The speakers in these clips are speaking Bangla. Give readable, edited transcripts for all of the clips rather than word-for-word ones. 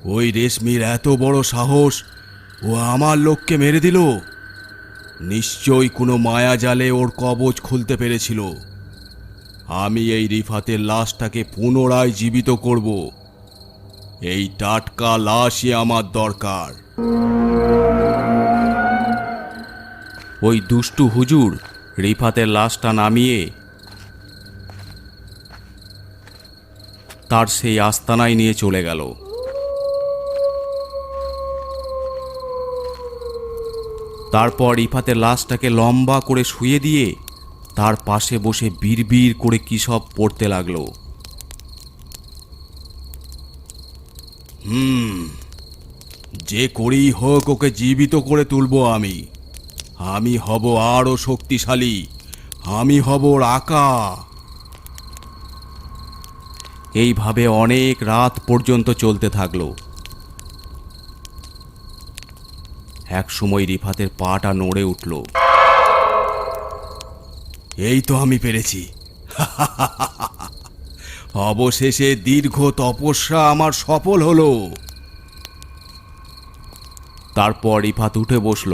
ওই রেশমির এত বড় সাহস, ও আমার লোককে মেরে দিল। নিশ্চয়ই কোনো মায়া জালে ওর কবচ খুলতে পেরেছিল। আমি এই রিফাতের লাশটাকে পুনরায় জীবিত করব। এই টাটকা লাশই আমার দরকার। ওই দুষ্টু হুজুর রিফাতের লাশটা নামিয়ে তার সেই আস্তানায় নিয়ে চলে গেল। তারপর রিফাতের লাশটাকে লম্বা করে শুয়ে দিয়ে তার পাশে বসে বিড়বিড় করে কী সব পড়তে লাগলো। যে করেই হোক ওকে জীবিত করে তুলব আমি। আমি হব আরো শক্তিশালী। আমি হব ওর আকা। এইভাবে অনেক রাত পর্যন্ত চলতে থাকলো। এক সময় রিফাতের পাটা নড়ে উঠল। এই তো আমি পেরেছি। অবশেষে দীর্ঘ তপস্যা আমার সফল হলো। তারপর রিফাত উঠে বসল।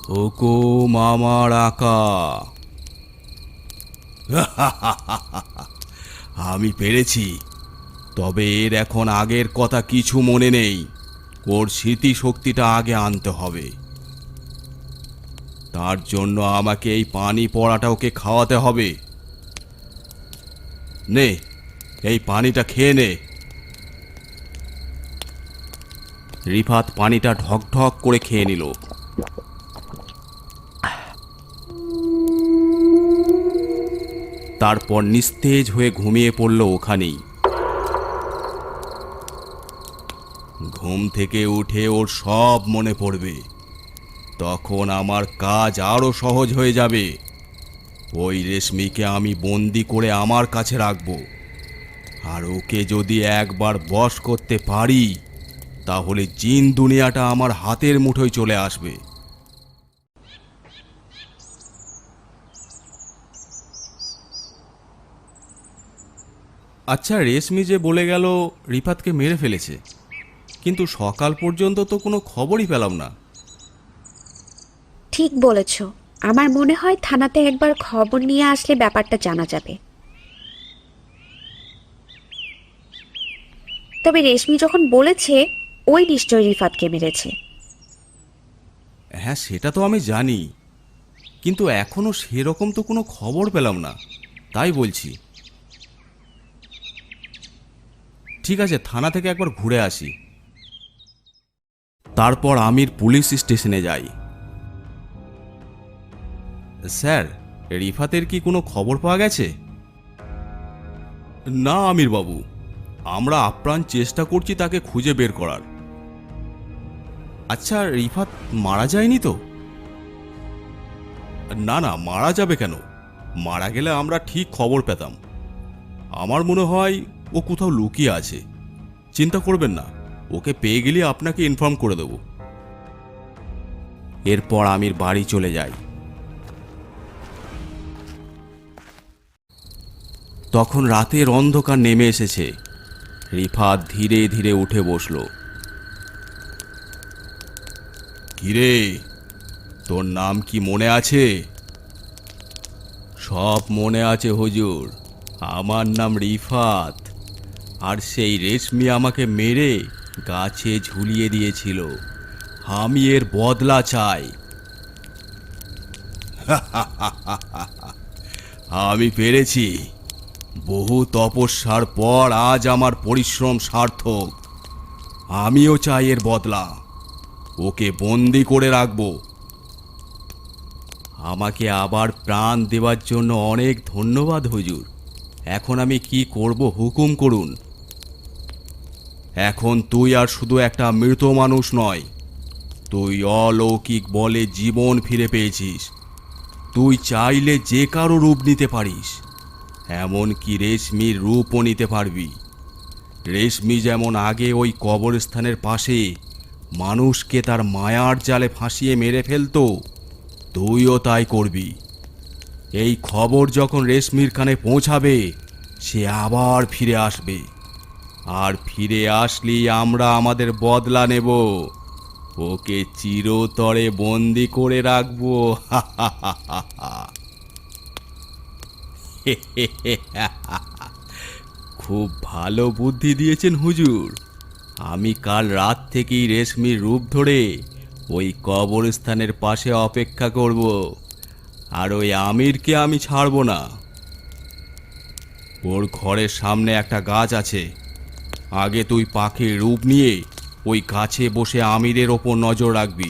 হুকুম আমার আকা। আমি পেরেছি। তবে এর এখন আগের কথা কিছু মনে নেই। ওর স্মৃতিশক্তিটা আগে আনতে হবে। তার জন্য আমাকে এই পানি পড়াটা ওকে খাওয়াতে হবে। নে, এই পানিটা খেয়ে নে। রিফাত পানিটা ঢক ঢক করে খেয়ে নিল। তারপর নিস্তেজ হয়ে ঘুমিয়ে পড়ল ওখানেই। ঘুম থেকে উঠে ওর সব মনে পড়বে। তখন আমার কাজ আরো সহজ হয়ে যাবে। ওই রেশমিকে আমি বন্দি করে আমার কাছে রাখব। আর ওকে যদি একবার বশ করতে পারি, তাহলে জিন দুনিয়াটা আমার হাতের মুঠোয় চলে আসবে। আচ্ছা, রেশমি যে বলে গেল রিফাতকে মেরে ফেলেছে, কিন্তু সকাল পর্যন্ত তো কোনো খবরই পেলাম না। ঠিক বলেছ। আমার মনে হয় থানাতে একবার খবর নিয়ে আসলে ব্যাপারটা জানা যাবে। তবে রেশমি যখন বলেছে ওই নিশ্চয়ই রিফাতকে মেরেছে। হ্যাঁ, সেটা তো আমি জানি, কিন্তু এখনো সেরকম তো কোনো খবর পেলাম না, তাই বলছি। ঠিক আছে, থানা থেকে একবার ঘুরে আসি। তারপর আমির পুলিশ স্টেশনে যাই। স্যার, রিফাতের কি কোনো খবর পাওয়া গেছে? না আমির বাবু, আমরা আপ্রাণ চেষ্টা করছি তাকে খুঁজে বের করার। আচ্ছা, রিফাত মারা যায়নি তো? না না, মারা যাবে কেন? মারা গেলে আমরা ঠিক খবর পেতাম। আমার মনে হয় ও কোথাও লুকিয়ে আছে। চিন্তা করবেন না, ওকে পেয়ে গেলে আপনাকে ইনফর্ম করে দেব। এরপর আমির বাড়ি চলে যাই। তখন রাতের অন্ধকার নেমে এসেছে। রিফাত ধীরে ধীরে উঠে বসল। কিরে, তোর নাম কি মনে আছে? সব মনে আছে হুজুর। আমার নাম রিফাত। আর সেই রেশমি আমাকে মেরে গাছে ঝুলিয়ে দিয়েছিল। আমি এর বদলা চাই। আমি পেরেছি। বহু তপস্যার পর আজ আমার পরিশ্রম সার্থক। আমিও চাই এর বদলা। ওকে বন্দি করে রাখবো। আমাকে আবার প্রাণ দেওয়ার জন্য অনেক ধন্যবাদ হুজুর। এখন আমি কি করব হুকুম করুন। এখন তুই আর শুধু একটা মৃত মানুষ নয়, তুই অলৌকিক বলে জীবন ফিরে পেয়েছিস। তুই চাইলে যে কারো রূপ নিতে পারিস, এমনকি রেশমির রূপও নিতে পারবি। রেশমি যেমন আগে ওই কবরস্থানের পাশে মানুষকে তার মায়ার জালে ফাঁসিয়ে মেরে ফেলতো, তুইও তাই করবি। এই খবর যখন রেশমির কানে পৌঁছাবে, সে আবার ফিরে আসবে। আর ফিরে আসলেই আমরা আমাদের বদলা নেব। ওকে চিরতরে বন্দি করে রাখবো। খুব ভালো বুদ্ধি দিয়েছেন হুজুর। আমি কাল রাত থেকেই রেশমির রূপ ধরে ওই কবরস্থানের পাশে অপেক্ষা করব, আর ওই আমিরকে আমি ছাড়ব না। ওর ঘরের সামনে একটা গাছ আছে, আগে তুই পাখির রূপ নিয়ে ওই গাছে বসে আমিরের ওপর নজর রাখবি।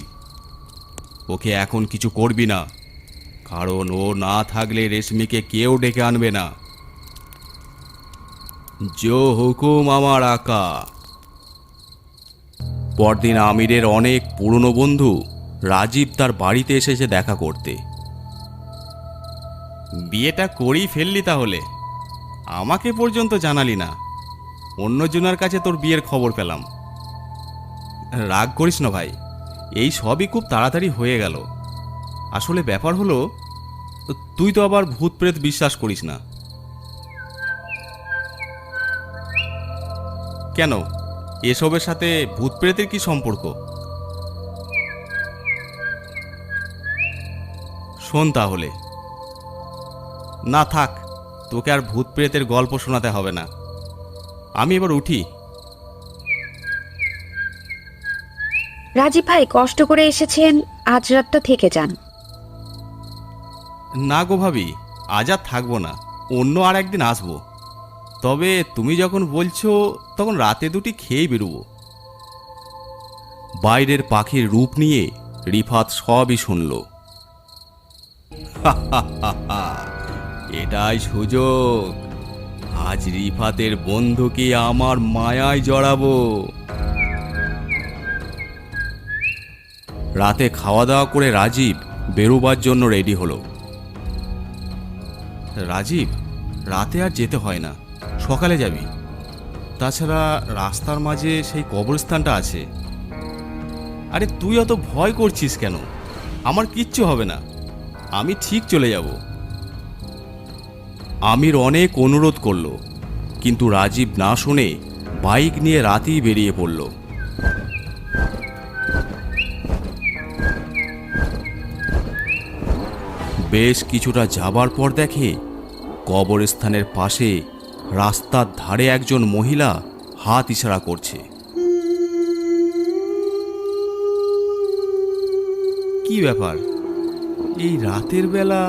ওকে এখন কিছু করবি না, কারণ ও না থাকলে রেশমিকে কেউ ডেকে আনবে না। জো হুকুম আমার আকা। পরদিন আমিরের অনেক পুরনো বন্ধু রাজীব তার বাড়িতে এসেছে দেখা করতে। বিয়েটা করেই ফেললি তাহলে? আমাকে পর্যন্ত জানালি না। অন্যজনের কাছে তোর বিয়ের খবর পেলাম। রাগ করিস না ভাই, এই সবই খুব তাড়াতাড়ি হয়ে গেল। আসলে ব্যাপার হলো, তুই তো আবার ভূত প্রেত বিশ্বাস করিস না। কেন, এসবের সাথে ভূত প্রেতের কি সম্পর্ক? শোন তাহলে। না থাক, তোকে আর ভূত প্রেতের গল্প শোনাতে হবে না। আমি এবার উঠি। রাজীব ভাই, কষ্ট করে এসেছেন, আজ রাতটা থেকে যান। না গো ভাবি, আজ আর থাকবো না, অন্য আর একদিন আসবো। তবে তুমি যখন বলছো তখন রাতে দুটি খেয়েই বেরোবো। বাইরের পাখির রূপ নিয়ে রিফাত সবই শুনল। এটাই সুযোগ, আজ রিফাতের বন্ধুকে আমার মায়ায় জড়াবো। রাতে খাওয়া দাওয়া করে রাজীব বেরোবার জন্য রেডি হলো। রাজীব, রাতে আর যেতে হয় না, সকালে যাবি। তাছাড়া রাস্তার মাঝে সেই কবরস্থানটা আছে। আরে তুই অত ভয় করছিস কেন? আমার কিচ্ছু হবে না, আমি ঠিক চলে যাব। আমির অনেক অনুরোধ করল, কিন্তু রাজীব না শুনে বাইক নিয়ে রাতেই বেরিয়ে পড়ল। বেশ কিছুটা যাবার পর দেখে কবরস্থানের পাশে রাস্তার ধারে একজন মহিলা হাত ইশারা করছে। কি ব্যাপার, এই রাতের বেলা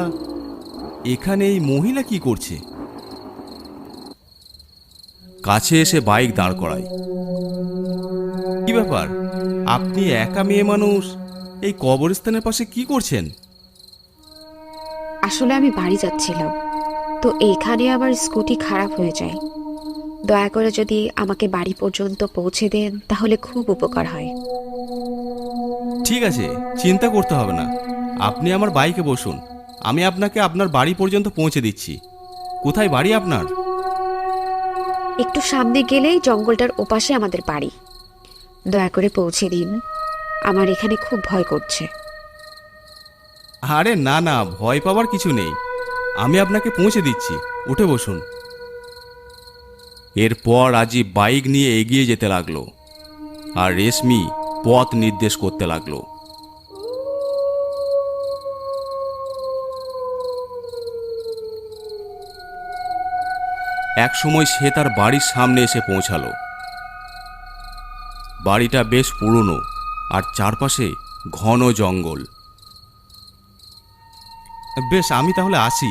এখানে এই মহিলা কি করছে? কাছে এসে বাইক দাঁড় করায়। কি ব্যাপার, আপনি একা মেয়ে মানুষ এই কবরস্থানের পাশে কি করছেন? আসলে আমি বাড়ি যাচ্ছিলাম, তো এইখানে আমার স্কুটি খারাপ হয়ে যায়। দয়া করে যদি আমাকে বাড়ি পর্যন্ত পৌঁছে দেন তাহলে খুব উপকার হয়। ঠিক আছে, চিন্তা করতে হবে না, আপনি আমার বাইকে বসুন, আমি আপনাকে আপনার বাড়ি পর্যন্ত পৌঁছে দিচ্ছি। কোথায় বাড়ি আপনার? একটু সামনে গেলেই জঙ্গলটার ওপাশে আমাদের বাড়ি। দয়া করে পৌঁছে দিন, আমার এখানে খুব ভয় করছে। আরে না না, ভয় পাওয়ার কিছু নেই, আমি আপনাকে পৌঁছে দিচ্ছি, উঠে বসুন। এরপর রাজীব বাইক নিয়ে এগিয়ে যেতে লাগলো, আর রেশমি পথ নির্দেশ করতে লাগলো। এক সময় সে তার বাড়ির সামনে এসে পৌঁছালো। বাড়িটা বেশ পুরনো আর চারপাশে ঘন জঙ্গল। বেশ, আমি তাহলে আসি।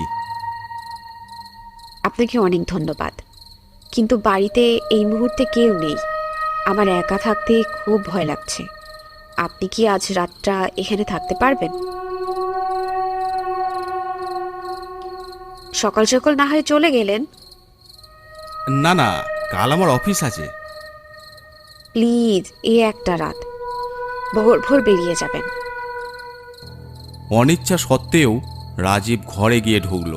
আপনাকে অনেক ধন্যবাদ, কিন্তু বাড়িতে এই মুহূর্তে কেউ নেই। আমার একা থাকতে খুব ভয় লাগছে। আপনি কি আজ রাতটা এখানে থাকতে পারবেন? সকাল সকাল না হয় চলে গেলেন। না না, কাল আমার অফিস আছে। প্লিজ, এই একটা রাত, ভোর ভোর বেরিয়ে যাবেন। অনিচ্ছা সত্ত্বেও রাজীব ঘরে গিয়ে ঢুকল।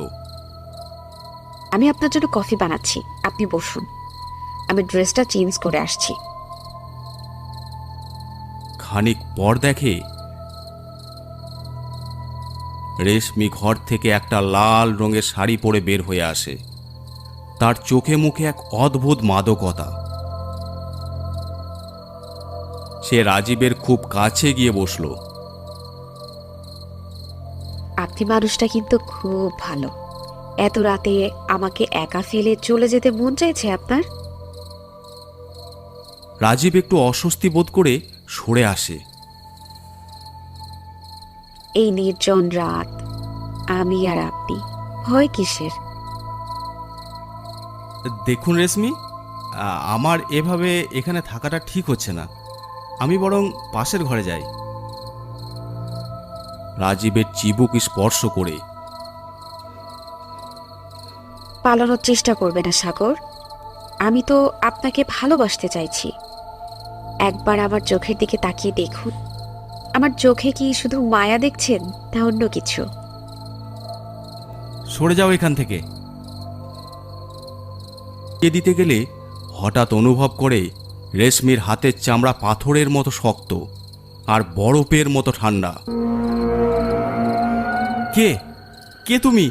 আমি আপনার জন্য কফি বানাচ্ছি, আপনি বসুন। আমি ড্রেসটা চেঞ্জ করে আসছি। খানিক পর দেখে রেশমি ঘর থেকে একটা লাল রঙের শাড়ি পরে বের হয়ে আসে। তার চোখে মুখে এক অদ্ভুত মাদকতা, সে রাজীবের খুব কাছে গিয়ে বসলো। আপনি মানুষটা কিন্তু খুব ভালো। এত রাতে আমাকে একা ফেলে চলে যেতে মন চাইছে আপনার? রাজীব একটু অস্বস্তি বোধ করে সরে আসে। এই নির্জন রাত, আমি আর আপনি, ভয় কিসের? দেখুন রেশমি, আমার এভাবে এখানে থাকাটা ঠিক হচ্ছে না। আমি বরং পাশের ঘরে যাই। রাজীবের চিবুক স্পর্শ করে। পালানোর চেষ্টা করবে না সাগর। আমি তো আপনাকে ভালোবাসতে চাইছি। একবার আমার চোখের দিকে তাকিয়ে দেখুন। আমার চোখে কি শুধু মায়া দেখছেন, না অন্য কিছু? সরে যাও এখান থেকে। দিতে গেলে হঠাৎ অনুভব করে রেশমির হাতের চামড়া পাথরের মতো শক্ত আর বরফের মতো ঠান্ডা। কে কে তুমি?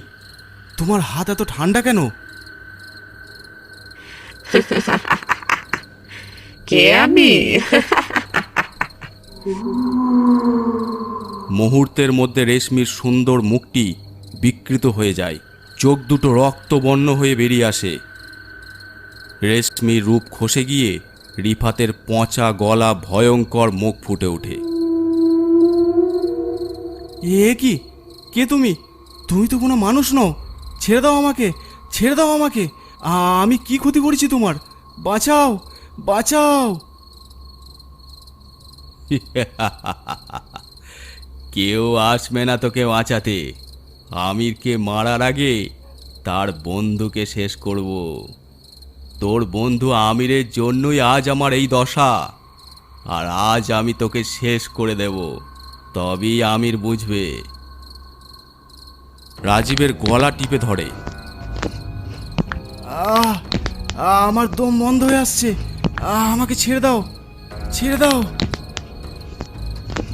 তোমার হাত এত ঠান্ডা কেন? কে আমি? মুহূর্তের মধ্যে রেশমির সুন্দর মুখটি বিকৃত হয়ে যায়। চোখ দুটো রক্তবর্ণ হয়ে বেরিয়ে আসে। রেশমির রূপ খসে গিয়ে রিফাতের পচা গলা, ভয়ঙ্কর মুখ ফুটে ওঠে। এ কি? কে তুমি? তুমি তো কোনো মানুষ নও। ছেড়ে দাও আমাকে, ছেড়ে দাও আমাকে। আমি কি ক্ষতি করেছি তোমার? বাঁচাও, বাঁচাও। কেউ আসবে না তোকে বাঁচাতে। আমিরকে মারার আগে তার বন্ধুকে শেষ করব। তোর বন্ধু আমিরের জন্যই আজ আমার এই দশা। আর আজ আমি তোকে শেষ করে দেব, তবেই আমির বুঝবে। রাজীবের গলা টিপে ধরে। আমার দম বন্ধ হয়ে আসছে। আমাকে ছেড়ে দাও, ছেড়ে দাও।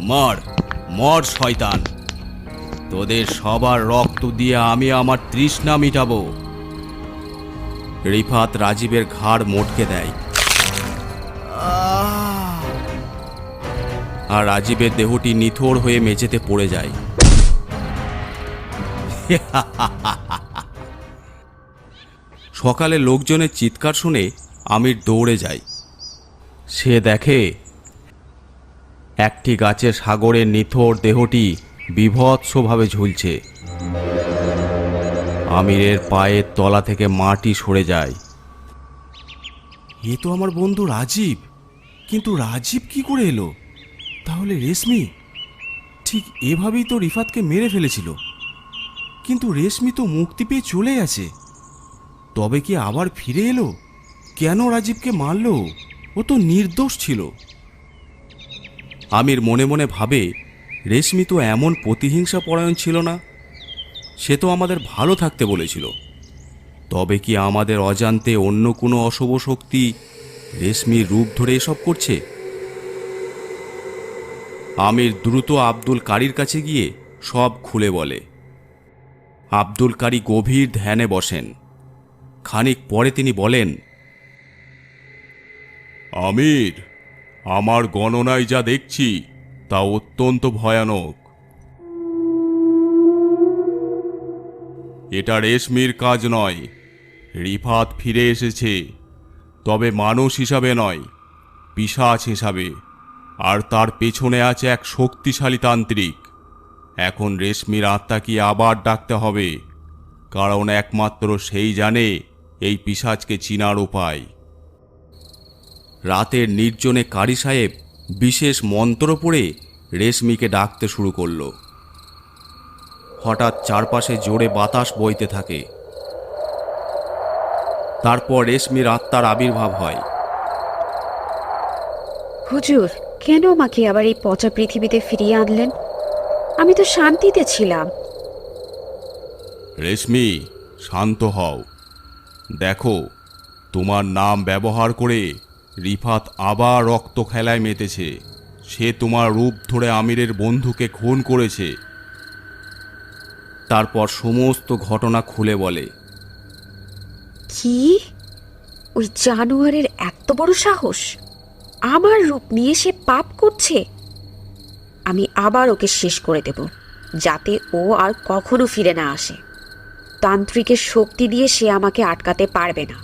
মর, মর শয়তান। তোদের সবার রক্ত দিয়ে আমি আমার তৃষ্ণা মিটাবো। রিফাত রাজীবের ঘাড় মোটকে দেয়। আর রাজীবের দেহটি নিথর হয়ে মেঝেতে পড়ে যায়। সকালে লোকজনের চিৎকার শুনে আমির দৌড়ে যায়। সে দেখে একটি গাছে সাগরের নিথর দেহটি বীভৎসভাবে ঝুলছে। আমিরের পায়ের তলা থেকে মাটি সরে যায়। এ তো আমার বন্ধু রাজীব। কিন্তু রাজীব কি করে এলো? তাহলে রেশমি ঠিক এভাবেই তো রিফাতকে মেরে ফেলেছিল। কিন্তু রেশমি তো মুক্তি পেয়ে চলে গেছে। তবে কি আবার ফিরে এলো? কেন রাজীবকে মারল? ও তো নির্দোষ ছিল। আমির মনে মনে ভাবে, রেশমি তো এমন প্রতিহিংসা পরায়ণ ছিল না। সে তো আমাদের ভালো থাকতে বলেছিল। তবে কি আমাদের অজান্তে অন্য কোনো অশুভ শক্তি রেশমির রূপ ধরে এসব করছে? আমির দ্রুত আব্দুল কারীর কাছে গিয়ে সব খুলে বলে। আব্দুল কারী গভীর ধ্যানে বসেন। খানিক পরে তিনি বলেন, আমির, আমার গণনায় যা দেখছি তা অত্যন্ত ভয়ানক। এটা রেশমির কাজ নয়। রিফাত ফিরে এসেছে, তবে মানুষ হিসাবে নয়, পিশাচ হিসাবে। আর তার পেছনে আছে এক শক্তিশালী তান্ত্রিক। এখন রেশমির আত্মাকে আবার ডাকতে হবে, কারণ একমাত্র সেই জানে এই পিশাচকে চিনার উপায়। রাতের নির্জনে কারি সাহেব বিশেষ মন্ত্র পড়ে রেশমিকে ডাকতে শুরু করল। হঠাৎ চারপাশে জোরে বাতাস বইতে থাকে। তারপর রেশমির আত্মার আবির্ভাব হয়। হুজুর, কেন আমাকে আবার এই পচা পৃথিবীতে ফিরিয়ে আনলেন? আমি তো শান্তিতে ছিলাম। রেশমি, শান্ত হও। দেখো, তোমার নাম ব্যবহার করে রিফাত আবার রক্ত খেলায় মেতেছে। সে তোমার রূপ ধরে আমিরের বন্ধুকে খুন করেছে। তারপর সমস্ত ঘটনা খুলে বলে। কি? ওই জানোয়ারের এত বড় সাহস! আমার রূপ নিয়ে সে পাপ করছে। আমি আবার ওকে শেষ করে দেব, যাতে ও আর কখনো ফিরে না আসে। তান্ত্রিকের শক্তি দিয়ে সে আমাকে আটকাতে পারবে না।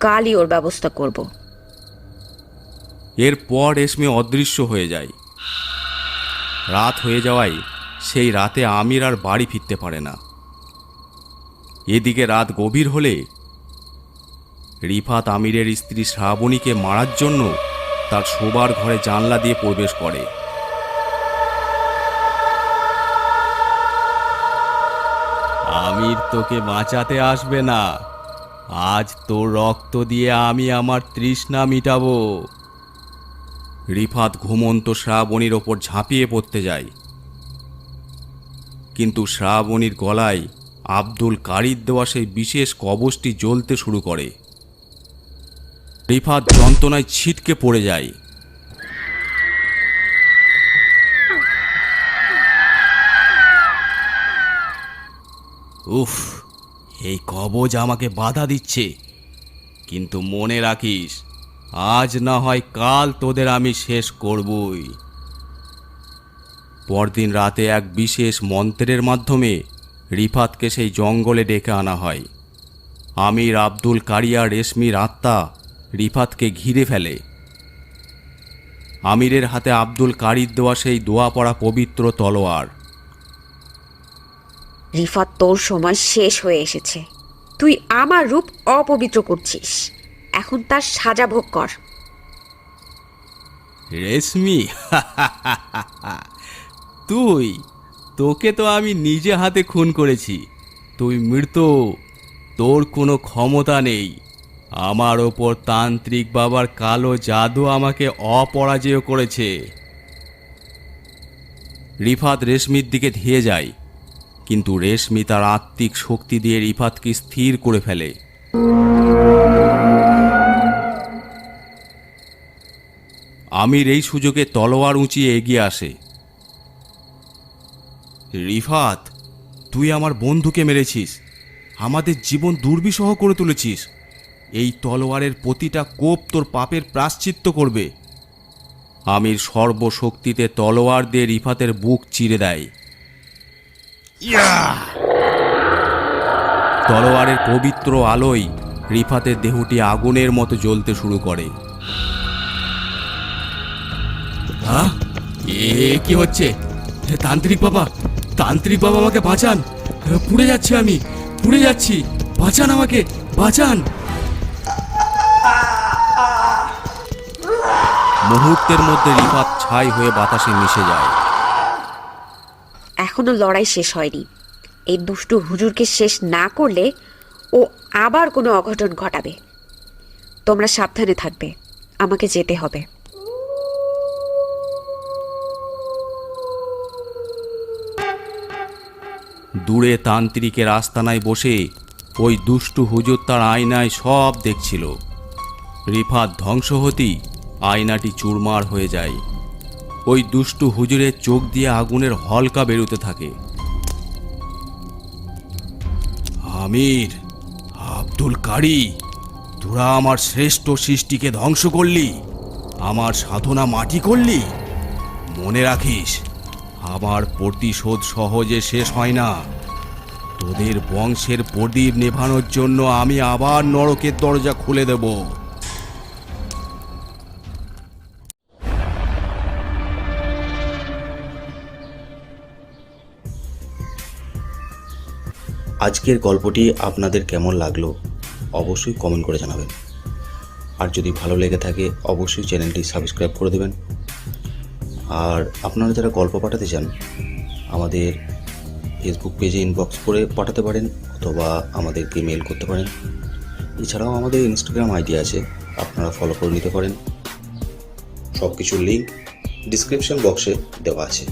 কালই ওর ব্যবস্থা করব। এরপর রেশমি অদৃশ্য হয়ে যায়। রাত হয়ে যাওয়ায় সেই রাতে আমির আর বাড়ি ফিরতে পারে না। এদিকে রাত গভীর হলে রিফাত আমিরের স্ত্রী শ্রাবণীকে মারার জন্য তার শোবার ঘরে জানলা দিয়ে প্রবেশ করে। আমির তোকে বাঁচাতে আসবে না। আজ তোর রক্ত দিয়ে আমি আমার তৃষ্ণা মিটাবো। রিফাত ঘুমন্ত শ্রাবণীর ওপর ঝাঁপিয়ে পড়তে যায়, কিন্তু শ্রাবণীর গলায় আব্দুল কারির দেওয়া সেই বিশেষ কবচটি জ্বলতে শুরু করে। রিফাত যন্ত্রণায় ছিটকে পড়ে যায়। উফ, এই কবচ আমাকে বাধা দিচ্ছে, কিন্তু মনে রাখিস, আজ না হয় কাল তোদের আমি শেষ করবই। পরদিন রাতে এক বিশেষ মন্ত্রের মাধ্যমে রিফাতকে সেই জঙ্গলে ডেকে আনা হয়। আমির, আব্দুল কারিয়া, রেশমির আত্মা রিফাতকে ঘিরে ফেলে। আমিরের হাতে আব্দুল কারির দেওয়া সেই দোয়া পড়া পবিত্র তলোয়ার। রিফাত, তোর সময় শেষ হয়ে এসেছে। তুই আমার রূপ অপবিত্র করছিস, এখন তার সাজা ভোগ কর। রেশমি, তোকে তো আমি নিজে হাতে খুন করেছি। তুই মৃত, তোর কোনো ক্ষমতা নেই। আমার ওপর তান্ত্রিক বাবার কালো জাদু আমাকে অপরাজেয় করেছে। রিফাত রেশমির দিকে ধেয়ে যায়, কিন্তু রেশমি তার আত্মিক শক্তি দিয়ে রিফাতকে স্থির করে ফেলে। আমির এই সুযোগে তলোয়ার উঁচিয়ে এগিয়ে আসে। রিফাত, তুই আমার বন্ধুকে মেরেছিস, আমাদের জীবন দুর্বিষহ করে তুলেছিস। এই তলোয়ারের প্রতিটা কোপ তোর পাপের প্রায়শ্চিত্ত করবে। আমির সর্বশক্তিতে তলোয়ার দিয়ে রিফাতের বুক চিরে দেয়। তলোয়ারের পবিত্র আলোয় রিফাতের দেহটি আগুনের মতো জ্বলতে শুরু করে। কি হচ্ছে? তান্ত্রিক বাবা, আমাকে বাঁচান! পুড়ে যাচ্ছি আমি, পুড়ে যাচ্ছি! বাঁচান আমাকে, বাঁচান! মুহূর্তের মধ্যে রিফাত ছাই হয়ে বাতাসে মিশে যায়। এখনো লড়াই শেষ হয়নি। এই দুষ্টু হুজুরকে শেষ না করলে ও আবার কোনো অঘটন ঘটাবে। তোমরা সাবধানে থাকবে, আমাকে যেতে হবে। দূরে তান্ত্রিকের আস্তানায় বসে ওই দুষ্টু হুজুর তার আয়নায় সব দেখছিল। রিফাত ধ্বংস হতেই আয়নাটি চুরমার হয়ে যায়। ওই দুষ্টু হুজুরের চোখ দিয়ে আগুনের হলকা বেরোতে থাকে। আমির, আব্দুল কারি, তোরা আমার শ্রেষ্ঠ সৃষ্টিকে ধ্বংস করলি, আমার সাধনা মাটি করলি। মনে রাখিস, আমার প্রতিশোধ সহজে শেষ হয় না। তোদের বংশের প্রদীপ নেভানোর জন্য আমি আবার নরকের দরজা খুলে দেব। আজকের গল্পটি আপনাদের কেমন লাগলো অবশ্যই কমেন্ট করে জানাবেন। আর যদি ভালো লেগে থাকে অবশ্যই চ্যানেলটি সাবস্ক্রাইব করে দেবেন। আর আপনারা যারা গল্প পাঠাতে চান আমাদের ফেসবুক পেজে ইনবক্স করে পাঠাতে পারেন, অথবা আমাদেরকে মেল করতে পারেন। এছাড়াও আমাদের ইনস্টাগ্রাম আইডি আছে, আপনারা ফলো করে নিতে পারেন। সব কিছুর লিঙ্ক ডিসক্রিপশন বক্সে দেওয়া আছে।